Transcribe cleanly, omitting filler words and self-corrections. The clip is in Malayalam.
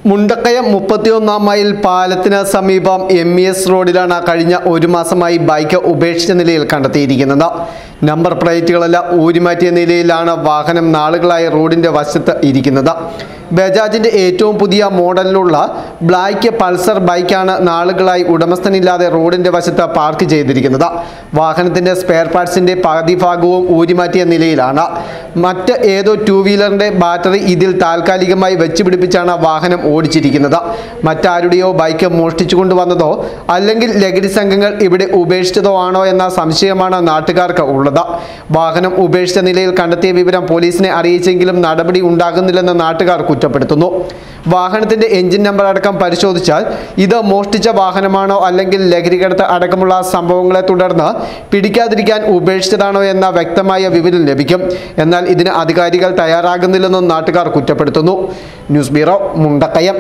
മുണ്ടക്കയം 31 മൈൽ പാലത്തിന് സമീപം MES റോഡിലാണ് കഴിഞ്ഞ ഒരു മാസമായി ബൈക്ക് ഉപേക്ഷിച്ച നിലയിൽ കണ്ടെത്തിയിരിക്കുന്നത്. നമ്പർ പ്ലേറ്റുകളെല്ലാം ഊരിമാറ്റിയ നിലയിലാണ് വാഹനം നാളുകളായി റോഡിന്റെ വശത്ത് ഇരിക്കുന്നത്. ബജാജിന്റെ ഏറ്റവും പുതിയ മോഡലിലുള്ള ബ്ലാക്ക് പൾസർ ബൈക്കാണ് നാളുകളായി ഉടമസ്ഥനില്ലാതെ റോഡിന്റെ വശത്ത് പാർക്ക് ചെയ്തിരിക്കുന്നത്. വാഹനത്തിന്റെ സ്പെയർ പാർട്സിന്റെ പകുതി ഭാഗവും ഊരിമാറ്റിയ നിലയിലാണ്. മറ്റ് ഏതോ ടൂ വീലറിന്റെ ബാറ്ററി ഇതിൽ താൽക്കാലികമായി വെച്ചുപിടിപ്പിച്ചാണ് വാഹനം ഓടിച്ചിരിക്കുന്നത്. മറ്റാരുടെയോ ബൈക്ക് മോഷ്ടിച്ചു കൊണ്ടുവന്നതോ അല്ലെങ്കിൽ ലഹരി സംഘങ്ങൾ ഇവിടെ ഉപേക്ഷിച്ചതോ ആണോ എന്ന സംശയമാണ് നാട്ടുകാർക്ക് ഉള്ളത്. വാഹനം ഉപേക്ഷിച്ച നിലയിൽ കണ്ടെത്തിയ വിവരം പോലീസിനെ അറിയിച്ചെങ്കിലും നടപടി ഉണ്ടാകുന്നില്ലെന്ന് നാട്ടുകാർ കുറ്റപ്പെടുത്തുന്നു. വാഹനത്തിന്റെ എഞ്ചിൻ നമ്പർ അടക്കം പരിശോധിച്ചാൽ ഇത് മോഷ്ടിച്ച വാഹനമാണോ അല്ലെങ്കിൽ ലഹരിക്കടത്ത് അടക്കമുള്ള സംഭവങ്ങളെ തുടർന്ന് പിടിക്കാതിരിക്കാൻ ഉപേക്ഷിച്ചതാണോ എന്ന വ്യക്തമായ വിവരം ലഭിക്കും. എന്നാൽ ഇതിന് അധികാരികൾ തയ്യാറാകുന്നില്ലെന്നും നാട്ടുകാർ കുറ്റപ്പെടുത്തുന്നു. News bureau, Mundakayam.